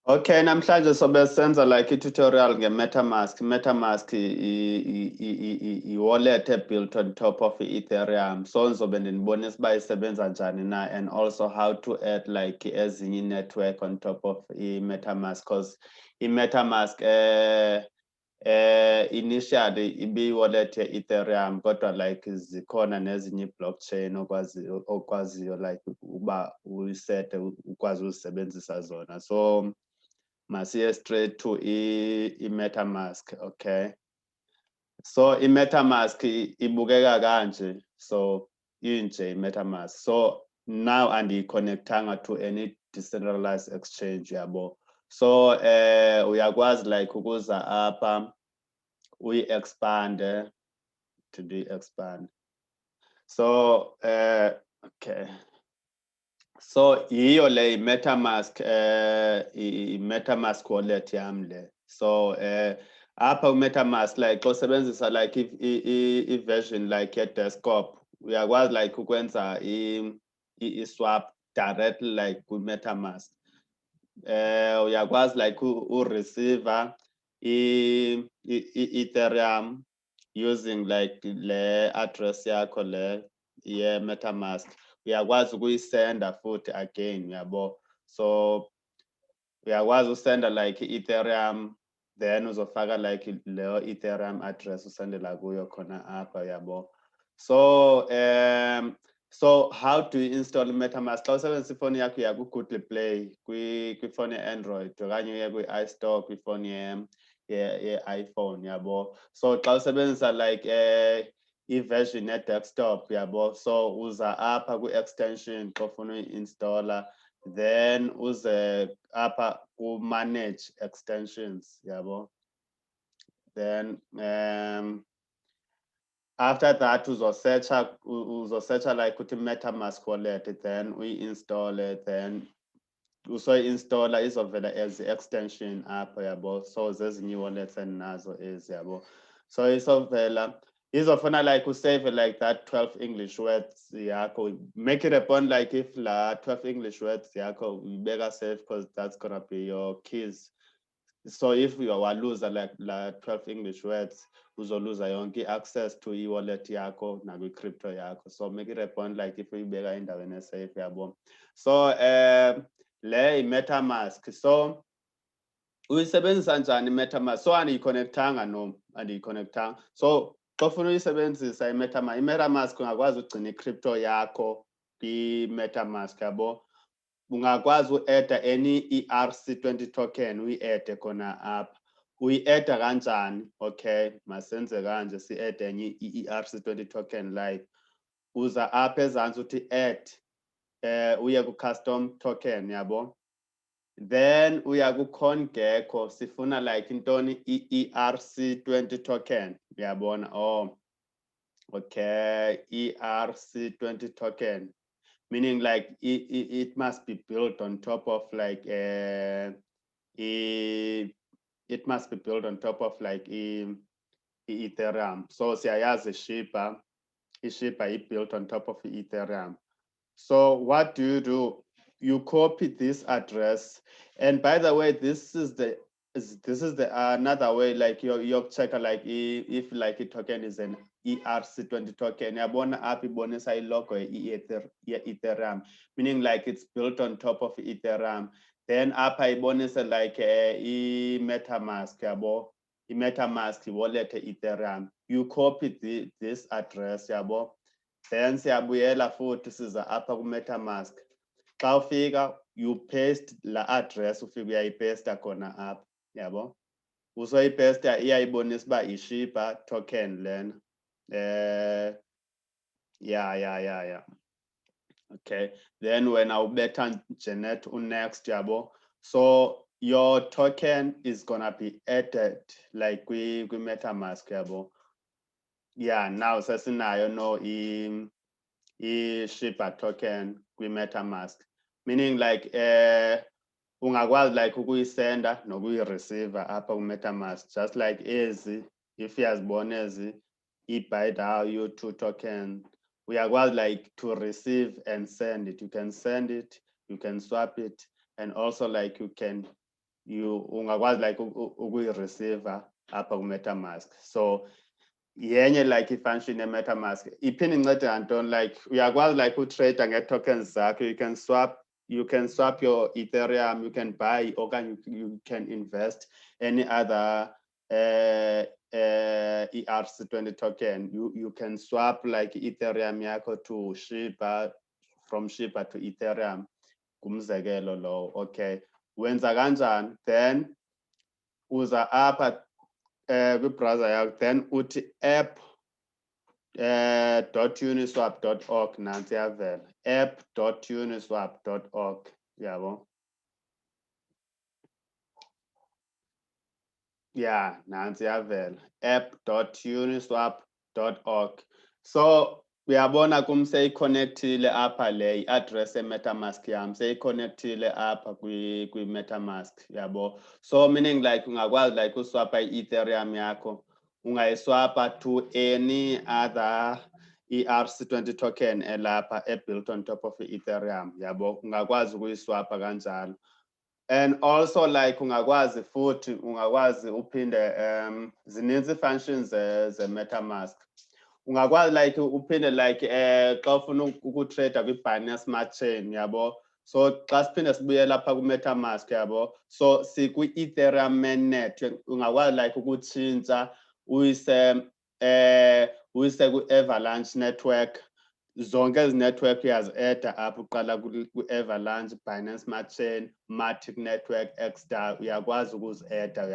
Okay, namhlanje sobe senza like i-tutorial nge-Metamask. Metamask i-wallet built on top of Ethereum. So ngizobe ndinibonisa uba isebenza njani na, and also how to add like ezinye network on top of i-Metamask, because i-Metamask initially ibi-wallet ye-Ethereum, kodwa like zikhona nezinye i-blockchain okwaziyo like uba uyisete ukwazi uzisebenzisa zona. So masiye straight to i-Metamask. Okay, so i-Metamask ibukeka kanje, so inje i-Metamask. So now andiyi-connectanga to any decentralized exchange yabo. So uyakwazi like ukuza apha uyi-expande to expand. So okay, so yiyo le Metamask Metamask wallet yam le. So apha Metamask like xa usebenzisa like i-version like ye-desktop uyakwazi like ukwenza i-swap directly like ku-Metamask. Uyakwazi like u-receiver i-Ethereum using like le address yakho le ye-Metamask. Uyakwazi ukuyisenda futhi again yabo. So uyakwazi usenda like Ethereum, then uzofaka like leyo Ethereum address usendela kuyo khona apha yabo. So so how do you install Metamask? Xa usebenzisa ifoni yakho uya ku-Google Play kwifoni ye-Android okanye uye kwi-iStore kwifoni ye-iPhone yabo. So xa usebenzisa like i-version ye-desktop yabo, so uza apha kwi-extension xa ufuna uyi-installa, then uze apha ku-manage extensions yabo. Then after that uzosearcha like uthi Metamask wallet, then uyi-install it, then usoyi-installa izovela as extension apha yabo. So zezinye wallets endinazo ezi yabo. So izovela izofuna like usave like that 12 English words yakho. Make it a point like if la 12 English words yakho uyibeka safe, because that's gonna be your keys. So if you are loser like 12 English words, uzoluza yonke access to e-wallet yakho nakwi-crypto yakho. So make it a point like if uyibeka endaweni esafe yabo. So le i-Metamask. So uyisebenzisa njani i-Metamask? So andiyi-connectanga no, andiyi-connectanga. So xa ufuna uyisebenzisa i-Metamask ungakwazi ugcina i-crypto yakho kwi-Metamask yabo. Ungakwazi u-adda any ERC20 token uyi-adde khona apha. Uyi-adda kanjani? Okay, masenze kanje si-adde enye i-ERC20 token like uza apha ezantsi uthi add, uye ku-custom token yabo. Then uya ku-CoinGecko, sifuna like intoni i-ERC20 token uyabona. Oh okay, ERC20 token, meaning like it must be built on top of like it must be built on top of like Ethereum. So siyayazi Shiba is built on top of Ethereum. So what do? You copy this address, and by the way, this is the another way like your checker like if like a token is an ERC20 token. Yabona app ibonisa ilogo Ethereum, meaning like it's built on top of Ethereum. Then app ibonisa like Metamask yabo. Metamask wallet Ethereum. You copy this address yabo. Then siyabuyela futhi siza apha ku-Metamask. Xa ufika you paste la address, ufika uyayipaste khona apha yabo. Usoyipaste iyayibonisa uba i-Shiba token lena. Yeah. Okay, then when awubetha nje next yabo, so your token is gonna be added like kwi-Metamask yabo. Yeah, now sesinayo no i-Shiba token kwi-Metamask, meaning like ungakwazi like ukuyisenda nokuyi-receiver apha ku-Metamask, just like ezi if uyazibona ezi i-BYDAO 2 token, uyakwazi like to receive and send it. You can send it, you can swap it, and also like you can you ungakwazi like ukuyi-receiver apha ku-Metamask. So yenye like i-function ye-Metamask iphinde incede ngantoni, like uyakwazi like utrade nge-tokens zakho. You can swap your Ethereum, you can buy, or you can invest any other ERC20 token. You can swap like Ethereum yakho to Shiba, from Shiba to Ethereum. Kumzekelo lo, okay. Wenza kanjani? Then uza apha kwi-browser yakho, then uthi app.uniswap.org, nansi yavela, app.uniswap.org, yabo. Yeah, nansi yavela, app.uniswap.org. So uyabona kum seyiconnectile apha le address e-Metamask yam, seyiconnectile apha kwi-Metamask, yabo. So meaning like ungakwazi like uswapa i-Ethereum yakho, ungayiswapa to any other ERC20 token elapha built on top of Ethereum, yabo. Ungakwazi ukuyiswapa kanjalo. And also like ungakwazi futhi ungakwazi uphinde zininzi functions ze-Metamask. Ungakwazi like uphinde like xa ufuna ukutrade kwi-Binance Smart Chain, yabo. So xa siphinde sibuye lapha ku-Metamask, yabo, so sikwi-Ethereum mainnet, ungakwazi like ukutshintsha uyise ku-Avalanche network. Zonke ezi network uyazi-eda apho, uqala ku-Avalanche, Binance Smart Chain, Matic Network, XDAO, uyakwazi ukuzi-eda,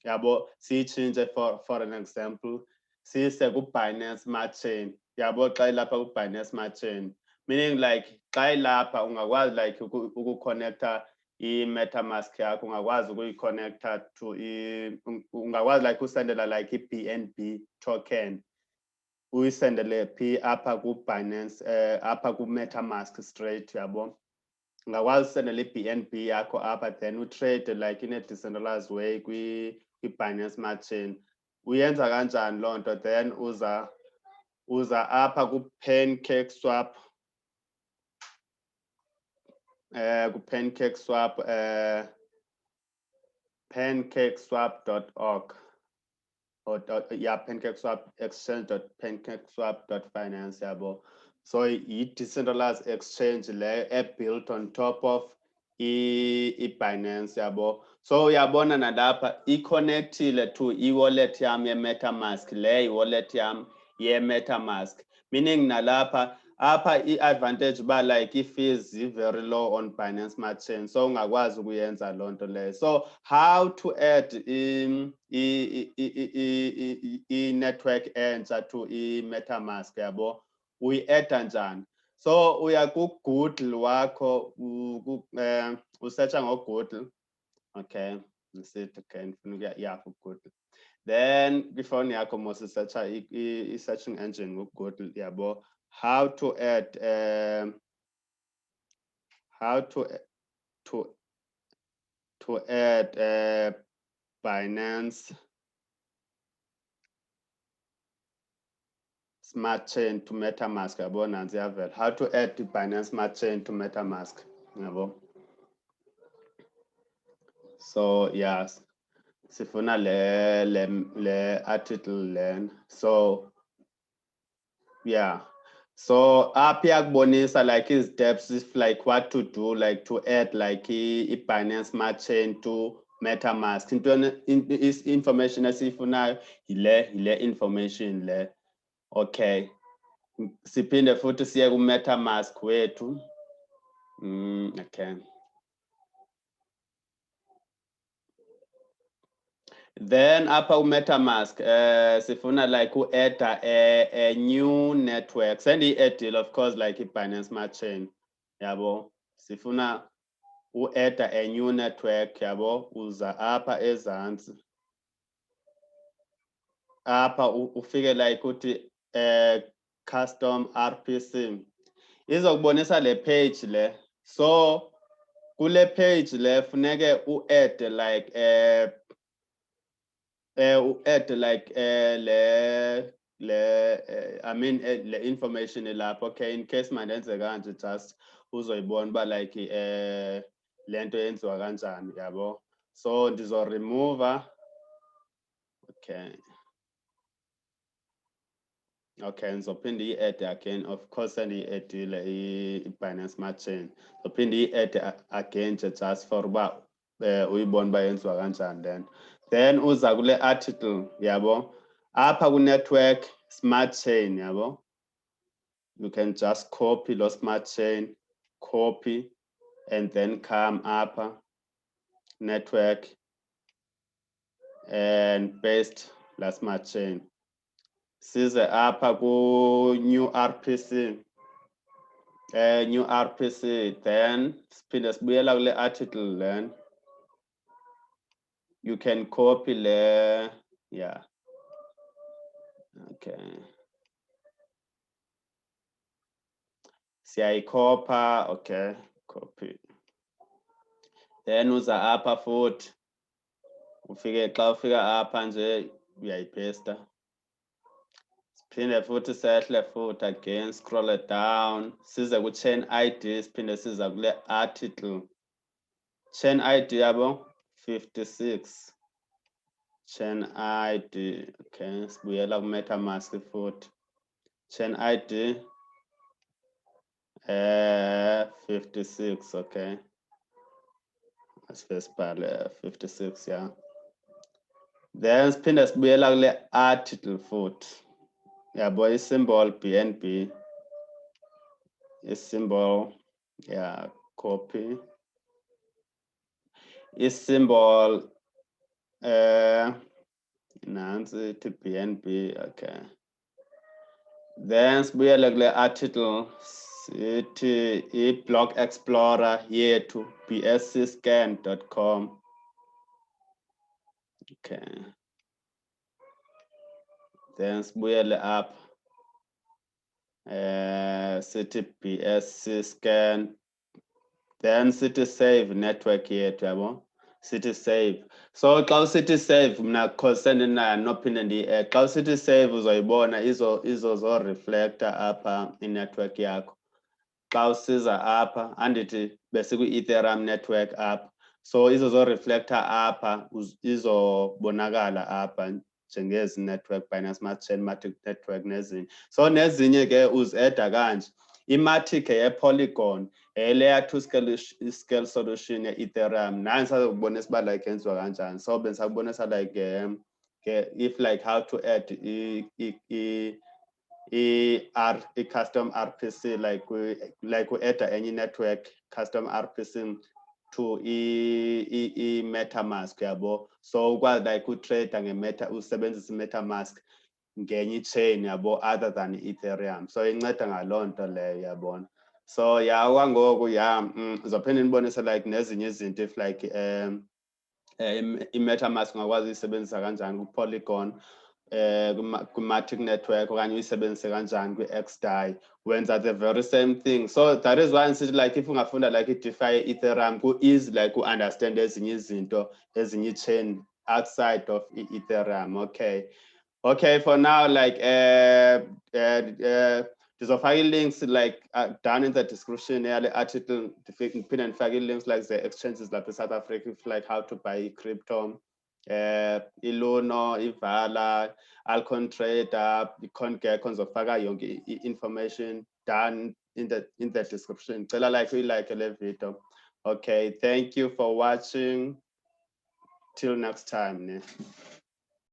yabo. Siyitshintshe for an example, siyise ku-Binance Smart Chain, yabo. Xa ilapha ku-Binance Smart Chain, meaning like xa ilapha ungakwazi like ukuconnecta i-Metamask yakho, ungakwazi ukuyiconnecta to ungakwazi like usendela like i-BNB token, uyisendele phi apha ku-Binance, apha ku-Metamask straight, yabo. Ungakwazi usendele i-BNB yakho apha, then utrade like in a decentralized way kwi-Binance Smart Chain. Uyenza kanjani loo nto? Then uza apha ku-PancakeSwap, ku-PancakeSwap, pancakeswap.org, or yeah, PancakeSwap, exchange.pancakeswap.finance, yabo. So i-decentralized exchange le built on top of i-Binance, yabo. So uyabona nalapha i-connectile to i-wallet yam ye-Metamask, le i-wallet yam ye-Metamask, meaning nalapha apha i-advantage ba like i-fees very low on Binance Smart Chain, so ungakwazi ukuyenza loo nto leyo. So how to add i-network entsha to i-Metamask, yabo, uyi-eda njani? So uya ku-Google wakho, usearcha ngo-Google, okay, nisithi okay, ndifuna ukuya yeah ku-Google. Then kwifowuni yakho mos isearcha i-searching engine ku-Google, yabo. How to add Binance Smart Chain to Metamask, yabo, nansi yavela. How to add the Binance Smart Chain to Metamask, yabo. So yes, sifuna le article then. So yeah, so apha iyakubonisa like steps, if like what to do like to add like i-Binance Smart Chain to Metamask. Information esiyifunayo yile information le. Okay, siphinde futhi siye ku-Metamask wethu. Okay. Then apha ku-Metamask sifuna like u-eda a new network. Sendi-edile of course like i-Binance Smart Chain, yabo. Sifuna u-eda a new network, yabo. Uza apha ezantsi, apha ufike like uthi custom RPC, izokubonisa le page le. So kule page le funeke u-add like u-add like le information lapho, okay, in case mandenze kanje just uzoyibona uba like le nto yenziwa kanjani, yabo. So remove. Okay. Okay, ngizophinde i-add again, of course sendiyi-addile i-Binance Smart Chain. Ngizophinde i-add again just for uba uyibone uba yenziwa kanjani then uza kule article yabo apha ku-network smart chain yabo, you can just copy lo smart chain, copy, and then come up network and paste la smart chain. Size apha ku new RPC, new RPC, then siphinde sibuyela kule article, then you can copy le, yeah, okay. Siyayikhopha, okay, copy. Then uza apha futhi ufike xa ufika apha nje uyayipesta. Siphinde futhi sehle futhi again, scroll it down, size ku-chain ID, siphinde siza kule article. Chain ID yabo 56. Chain ID, okay, sibuyela ku-Metamask futhi. Chain ID 56, okay. Asivesibhale 56, yeah. Then siphinde sibuyela kule article futhi. Yabo i-symbol BNB. Symbol, yeah, copy. Symbol nansi ithi BNB, okay. Then sibuyele kule article sithi i-block explorer yethu bscscan.com. Okay. Then sibuyele up sithi bscscan, then sithi save network yethu yabo, sithi save. So xa usithi save mna cause sendinayo nophinde ndiyi-add, xa usithi save uzoyibona izo reflector apha inetwork yakho. Xa usiza apha andithi besikwi-Ethereum network apha, so izo reflector apha izobonakala apha njengezi network, Binance Smart Chain, Matic network nezinye. So nezinye ke uzi-edda kanje. I-Matic ye-Polygon layer 2 scale solution ye-Ethereum. Nansi sakubonisa uba like yenziwa kanjani. So bensakubonisa like if like how to add i-custom RPC, like we add any network custom RPC to i-Metamask yabo. So ukwazi like utrade usebenzisa i-Metamask ngenye chain yabo other than Ethereum. So inceda ngaloo nto leyo yabona. So yeah, kwangoku yeah, zophinde nibonise like nezinye izinto if like i-Metamask ungakwazi uyisebenzisa kanjani ku-Polygon, ku-Matic network, okanye uyisebenzise kanjani kwi-XDAI, wenza the very same thing. So that is why nsithi like if ungafunda like i-DeFi Ethereum ku-easy like u-understand ezinye izinto, ezinye i-chain outside of Ethereum. Okay, for now like ndizofaka i-links like down in the description yale article, ndiphinde ndifake i-links like the exchanges lapha eSouth Africa, if like how to buy crypto, i-Luno, i-Valr, Alcon Trader, i-CoinGecko, ndizofaka yonke i-information down in the description. Cela like uyilike le video. Okay, thank you for watching. Till next time.